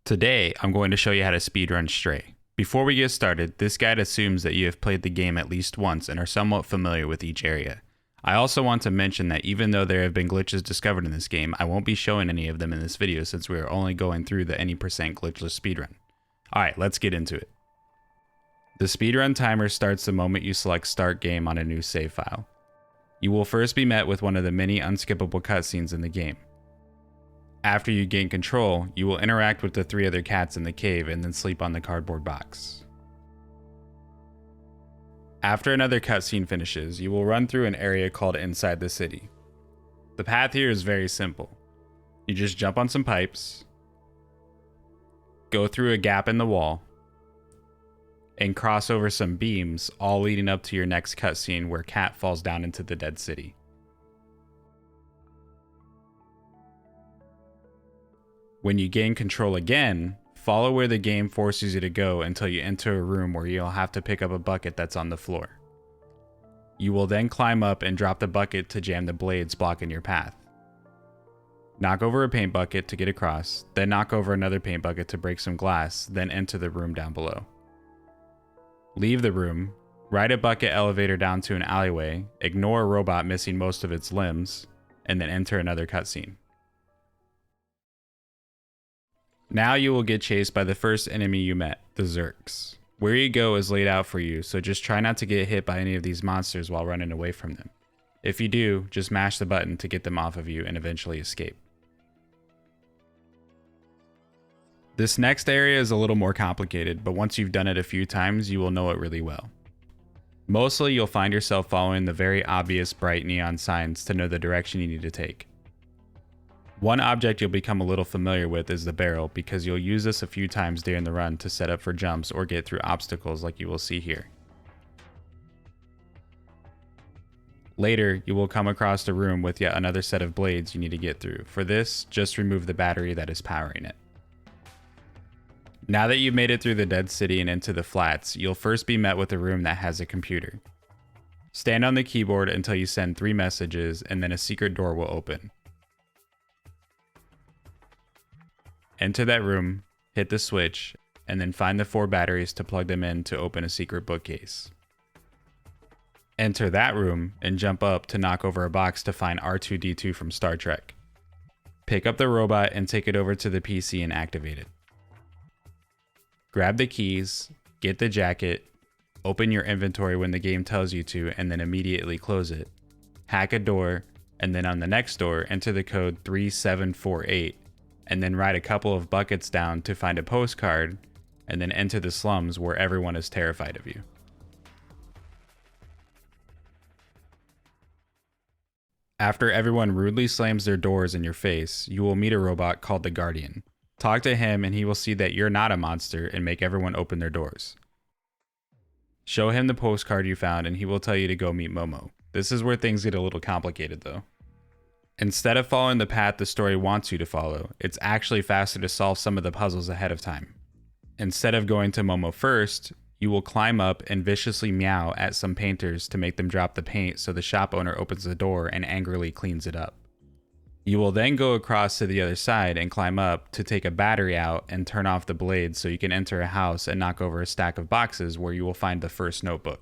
Today, I'm going to show you how to speedrun Stray. Before we get started, this guide assumes that you have played the game at least once and are somewhat familiar with each area. I also want to mention that even though there have been glitches discovered in this game, I won't be showing any of them in this video since we are only going through the any % glitchless speedrun. Alright, let's get into it. The speedrun timer starts the moment you select start game on a new save file. You will first be met with one of the many unskippable cutscenes in the game. After you gain control, you will interact with the 3 other cats in the cave and then sleep on the cardboard box. After another cutscene finishes, you will run through an area called Inside the City. The path here is very simple. You just jump on some pipes, go through a gap in the wall, and cross over some beams, all leading up to your next cutscene where Cat falls down into the dead city. When you gain control again, follow where the game forces you to go until you enter a room where you'll have to pick up a bucket that's on the floor. You will then climb up and drop the bucket to jam the blades blocking your path. Knock over a paint bucket to get across, then knock over another paint bucket to break some glass, then enter the room down below. Leave the room, ride a bucket elevator down to an alleyway, ignore a robot missing most of its limbs, and then enter another cutscene. Now you will get chased by the first enemy you met, the Zerks. Where you go is laid out for you, so just try not to get hit by any of these monsters while running away from them. If you do, just mash the button to get them off of you and eventually escape. This next area is a little more complicated, but once you've done it a few times, you will know it really well. Mostly you'll find yourself following the very obvious bright neon signs to know the direction you need to take. One object you'll become a little familiar with is the barrel because you'll use this a few times during the run to set up for jumps or get through obstacles like you will see here. Later, you will come across a room with yet another set of blades you need to get through. For this, just remove the battery that is powering it. Now that you've made it through the dead city and into the flats, you'll first be met with a room that has a computer. Stand on the keyboard until you send 3 messages and then a secret door will open. Enter that room, hit the switch, and then find the 4 batteries to plug them in to open a secret bookcase. Enter that room and jump up to knock over a box to find R2-D2 from Star Trek. Pick up the robot and take it over to the PC and activate it. Grab the keys, get the jacket, open your inventory when the game tells you to, and then immediately close it. Hack a door, and then on the next door, enter the code 3748. And then ride a couple of buckets down to find a postcard, and then enter the slums where everyone is terrified of you. After everyone rudely slams their doors in your face, you will meet a robot called the Guardian. Talk to him and he will see that you're not a monster and make everyone open their doors. Show him the postcard you found and he will tell you to go meet Momo. This is where things get a little complicated though. Instead of following the path the story wants you to follow, it's actually faster to solve some of the puzzles ahead of time. Instead of going to Momo first, you will climb up and viciously meow at some painters to make them drop the paint so the shop owner opens the door and angrily cleans it up. You will then go across to the other side and climb up to take a battery out and turn off the blades so you can enter a house and knock over a stack of boxes where you will find the first notebook.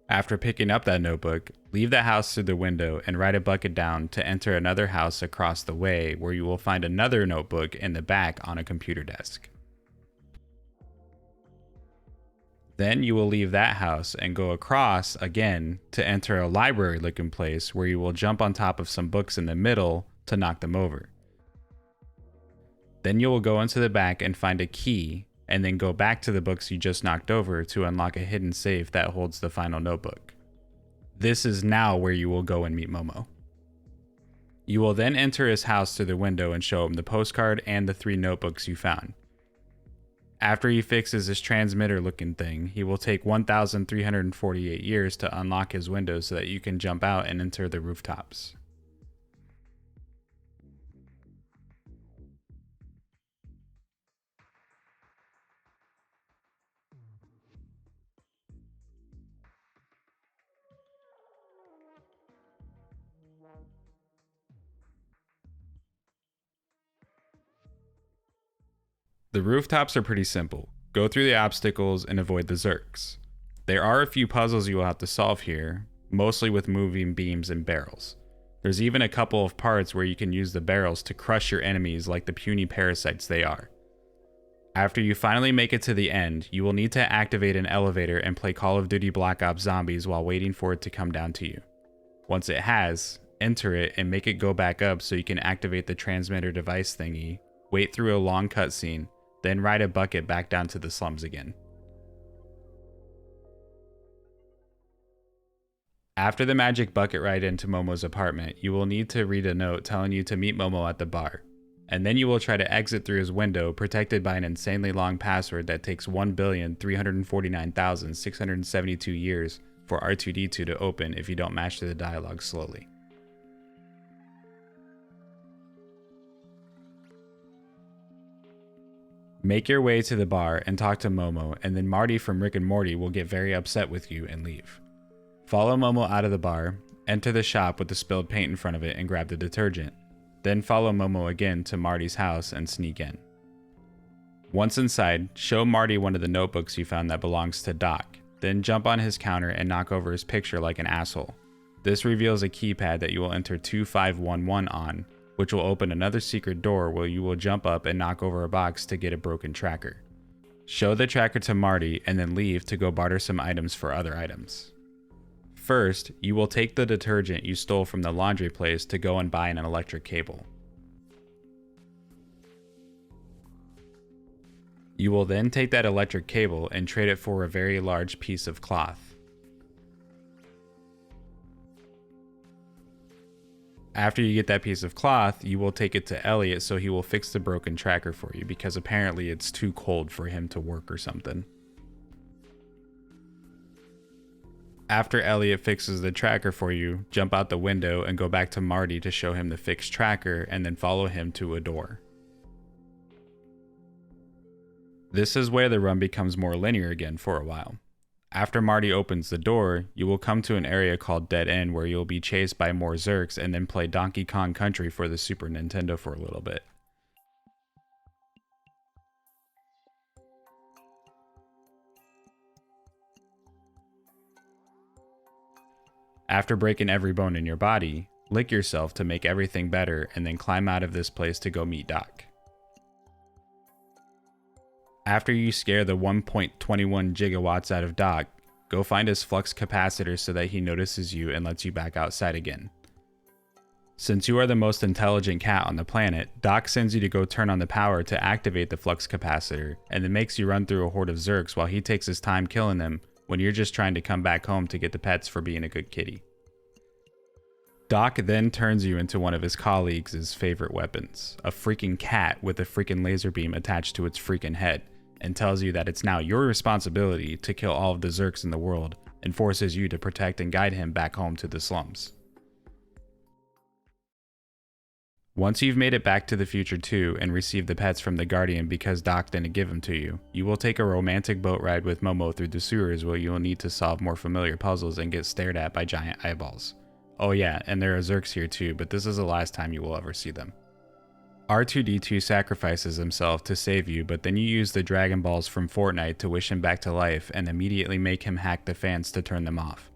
After picking up that notebook, leave the house through the window and ride a bucket down to enter another house across the way where you will find another notebook in the back on a computer desk. Then you will leave that house and go across again to enter a library looking place where you will jump on top of some books in the middle to knock them over. Then you will go into the back and find a key and then go back to the books you just knocked over to unlock a hidden safe that holds the final notebook. This is now where you will go and meet Momo. You will then enter his house through the window and show him the postcard and the 3 notebooks you found. After he fixes his transmitter looking thing, he will take 1,348 years to unlock his window so that you can jump out and enter the rooftops. The rooftops are pretty simple. Go through the obstacles and avoid the zerks. There are a few puzzles you will have to solve here, mostly with moving beams and barrels. There's even a couple of parts where you can use the barrels to crush your enemies like the puny parasites they are. After you finally make it to the end, you will need to activate an elevator and play Call of Duty Black Ops Zombies while waiting for it to come down to you. Once it has, enter it and make it go back up so you can activate the transmitter device thingy, wait through a long cutscene, then ride a bucket back down to the slums again. After the magic bucket ride into Momo's apartment, you will need to read a note telling you to meet Momo at the bar, and then you will try to exit through his window protected by an insanely long password that takes 1,349,672 years for R2-D2 to open if you don't master the dialogue slowly. Make your way to the bar and talk to Momo, and then Marty from Rick and Morty will get very upset with you and leave. Follow Momo out of the bar, enter the shop with the spilled paint in front of it and grab the detergent. Then follow Momo again to Marty's house and sneak in. Once inside, show Marty one of the notebooks you found that belongs to Doc, then jump on his counter and knock over his picture like an asshole. This reveals a keypad that you will enter 2511 on, which will open another secret door where you will jump up and knock over a box to get a broken tracker. Show the tracker to Marty and then leave to go barter some items for other items. First, you will take the detergent you stole from the laundry place to go and buy an electric cable. You will then take that electric cable and trade it for a very large piece of cloth. After you get that piece of cloth, you will take it to Elliot so he will fix the broken tracker for you because apparently it's too cold for him to work or something. After Elliot fixes the tracker for you, jump out the window and go back to Marty to show him the fixed tracker and then follow him to a door. This is where the run becomes more linear again for a while. After Marty opens the door, you will come to an area called Dead End where you'll be chased by more Zerks and then play Donkey Kong Country for the Super Nintendo for a little bit. After breaking every bone in your body, lick yourself to make everything better and then climb out of this place to go meet Doc. After you scare the 1.21 gigawatts out of Doc, go find his flux capacitor so that he notices you and lets you back outside again. Since you are the most intelligent cat on the planet, Doc sends you to go turn on the power to activate the flux capacitor, and then makes you run through a horde of Zerks while he takes his time killing them when you're just trying to come back home to get the pets for being a good kitty. Doc then turns you into one of his colleagues' favorite weapons, a freaking cat with a freaking laser beam attached to its freaking head, and tells you that it's now your responsibility to kill all of the Zerks in the world, and forces you to protect and guide him back home to the slums. Once you've made it back to the future too and received the pets from the Guardian because Doc didn't give them to you, you will take a romantic boat ride with Momo through the sewers where you will need to solve more familiar puzzles and get stared at by giant eyeballs. Oh yeah, and there are Zerks here too, but this is the last time you will ever see them. R2-D2 sacrifices himself to save you, but then you use the Dragon Balls from Fortnite to wish him back to life and immediately make him hack the fans to turn them off.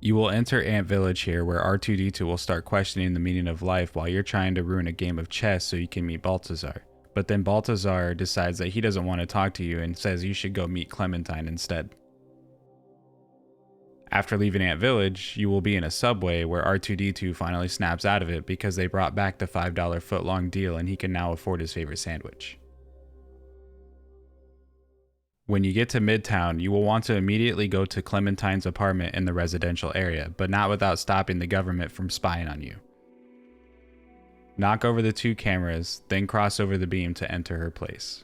You will enter Ant Village here where R2-D2 will start questioning the meaning of life while you're trying to ruin a game of chess so you can meet Balthazar. But then Balthazar decides that he doesn't want to talk to you and says you should go meet Clementine instead. After leaving Ant Village, you will be in a subway where R2-D2 finally snaps out of it because they brought back the $5 footlong deal and he can now afford his favorite sandwich. When you get to Midtown, you will want to immediately go to Clementine's apartment in the residential area, but not without stopping the government from spying on you. Knock over the 2 cameras, then cross over the beam to enter her place.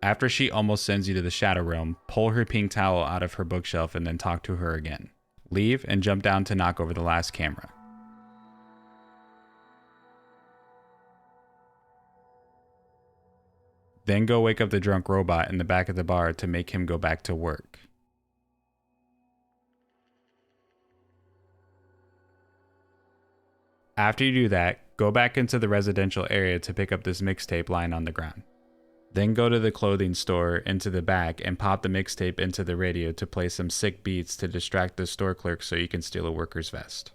After she almost sends you to the Shadow Realm, pull her pink towel out of her bookshelf and then talk to her again. Leave and jump down to knock over the last camera. Then go wake up the drunk robot in the back of the bar to make him go back to work. After you do that, go back into the residential area to pick up this mixtape lying on the ground. Then go to the clothing store into the back and pop the mixtape into the radio to play some sick beats to distract the store clerk so you can steal a worker's vest.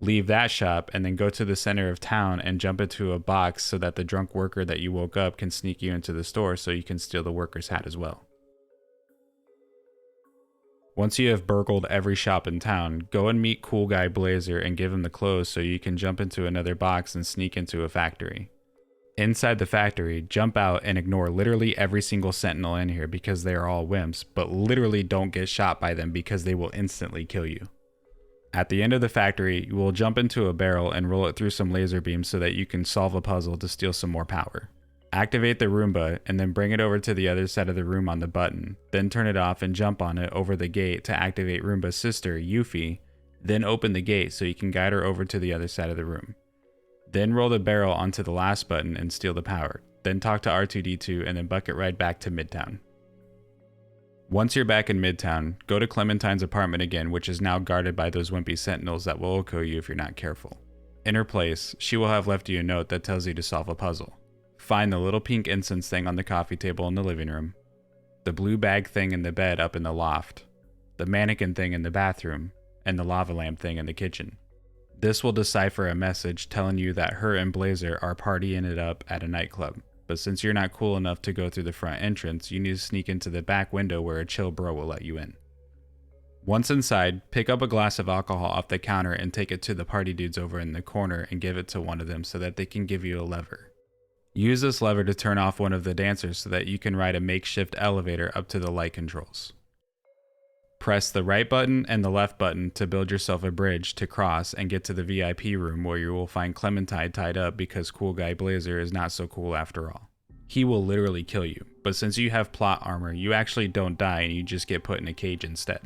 Leave that shop and then go to the center of town and jump into a box so that the drunk worker that you woke up can sneak you into the store so you can steal the worker's hat as well. Once you have burgled every shop in town, go and meet Cool Guy Blazer and give him the clothes so you can jump into another box and sneak into a factory. Inside the factory, jump out and ignore literally every single sentinel in here because they are all wimps, but literally don't get shot by them because they will instantly kill you. At the end of the factory, you will jump into a barrel and roll it through some laser beams so that you can solve a puzzle to steal some more power. Activate the Roomba and then bring it over to the other side of the room on the button, then turn it off and jump on it over the gate to activate Roomba's sister, Yuffie, then open the gate so you can guide her over to the other side of the room. Then roll the barrel onto the last button and steal the power, then talk to R2-D2 and then bucket ride back to Midtown. Once you're back in Midtown, go to Clementine's apartment again, which is now guarded by those wimpy sentinels that will OHKO you if you're not careful. In her place, she will have left you a note that tells you to solve a puzzle. Find the little pink incense thing on the coffee table in the living room, the blue bag thing in the bed up in the loft, the mannequin thing in the bathroom, and the lava lamp thing in the kitchen. This will decipher a message telling you that her and Blazer are partying it up at a nightclub, but since you're not cool enough to go through the front entrance, you need to sneak into the back window where a chill bro will let you in. Once inside, pick up a glass of alcohol off the counter and take it to the party dudes over in the corner and give it to one of them so that they can give you a lever. Use this lever to turn off one of the dancers so that you can ride a makeshift elevator up to the light controls. Press the right button and the left button to build yourself a bridge to cross and get to the VIP room where you will find Clementine tied up because Cool Guy Blazer is not so cool after all. He will literally kill you, but since you have plot armor, you actually don't die and you just get put in a cage instead.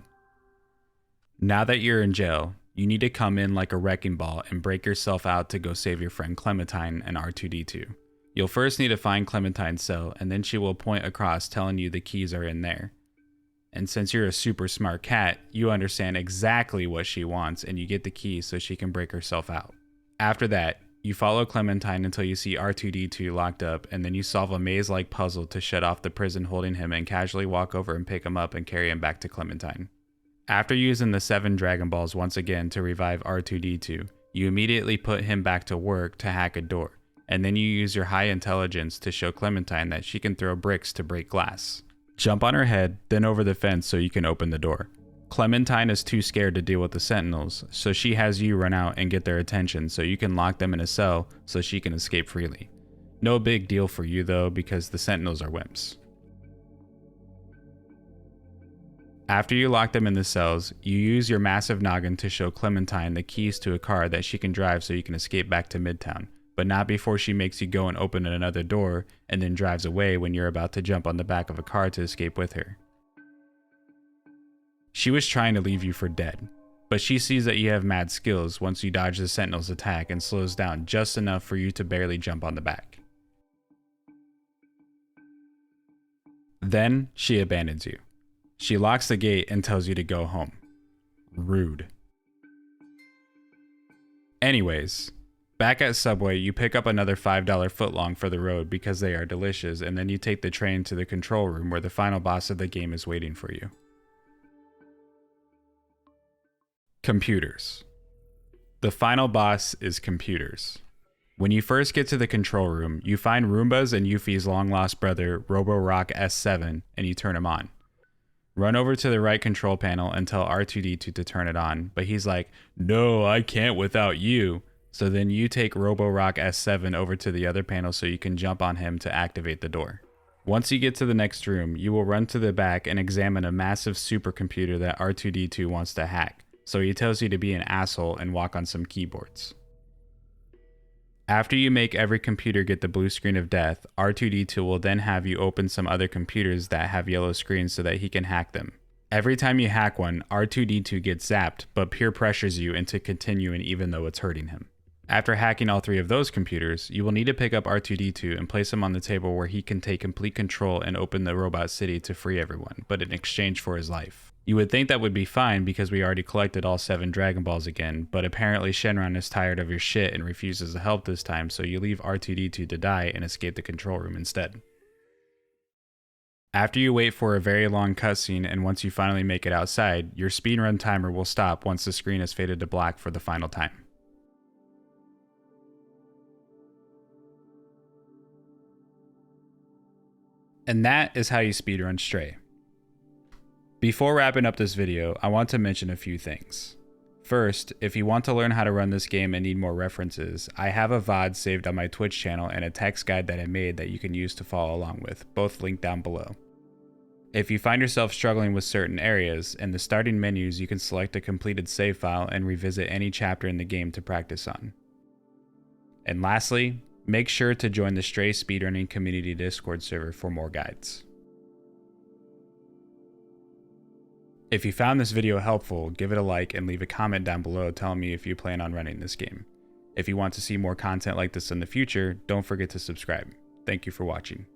Now that you're in jail, you need to come in like a wrecking ball and break yourself out to go save your friend Clementine and R2-D2. You'll first need to find Clementine's cell, and then she will point across telling you the keys are in there. And since you're a super smart cat, you understand exactly what she wants and you get the keys so she can break herself out. After that, you follow Clementine until you see R2-D2 locked up, and then you solve a maze-like puzzle to shut off the prison holding him and casually walk over and pick him up and carry him back to Clementine. After using the 7 Dragon Balls once again to revive R2-D2, you immediately put him back to work to hack a door. And then you use your high intelligence to show Clementine that she can throw bricks to break glass. Jump on her head, then over the fence so you can open the door. Clementine is too scared to deal with the sentinels, so she has you run out and get their attention so you can lock them in a cell so she can escape freely. No big deal for you though, because the sentinels are wimps. After you lock them in the cells, you use your massive noggin to show Clementine the keys to a car that she can drive so you can escape back to Midtown. But not before she makes you go and open another door and then drives away when you're about to jump on the back of a car to escape with her. She was trying to leave you for dead, but she sees that you have mad skills once you dodge the sentinel's attack and slows down just enough for you to barely jump on the back. Then she abandons you. She locks the gate and tells you to go home. Rude. Anyways, back at Subway, you pick up another $5 footlong for the road because they are delicious, and then you take the train to the control room where the final boss of the game is waiting for you. Computers. The final boss is computers. When you first get to the control room, you find Roomba's and Yuffie's long-lost brother, Roborock S7, and you turn him on. Run over to the right control panel and tell R2-D2 to turn it on, but he's like, "No, I can't without you." So then you take Roborock S7 over to the other panel so you can jump on him to activate the door. Once you get to the next room, you will run to the back and examine a massive supercomputer that R2-D2 wants to hack, so he tells you to be an asshole and walk on some keyboards. After you make every computer get the blue screen of death, R2-D2 will then have you open some other computers that have yellow screens so that he can hack them. Every time you hack one, R2-D2 gets zapped, but peer pressures you into continuing even though it's hurting him. After hacking all 3 of those computers, you will need to pick up R2-D2 and place him on the table where he can take complete control and open the robot city to free everyone, but in exchange for his life. You would think that would be fine because we already collected all 7 Dragon Balls again, but apparently Shenron is tired of your shit and refuses to help this time, so you leave R2-D2 to die and escape the control room instead. After you wait for a very long cutscene and once you finally make it outside, your speedrun timer will stop once the screen is faded to black for the final time. And that is how you speedrun Stray. Before wrapping up this video, I want to mention a few things. First, if you want to learn how to run this game and need more references, I have a VOD saved on my Twitch channel and a text guide that I made that you can use to follow along with, both linked down below. If you find yourself struggling with certain areas, in the starting menus you can select a completed save file and revisit any chapter in the game to practice on. And lastly, make sure to join the Stray Speedrunning Community Discord server for more guides. If you found this video helpful, give it a like and leave a comment down below telling me if you plan on running this game. If you want to see more content like this in the future, don't forget to subscribe. Thank you for watching.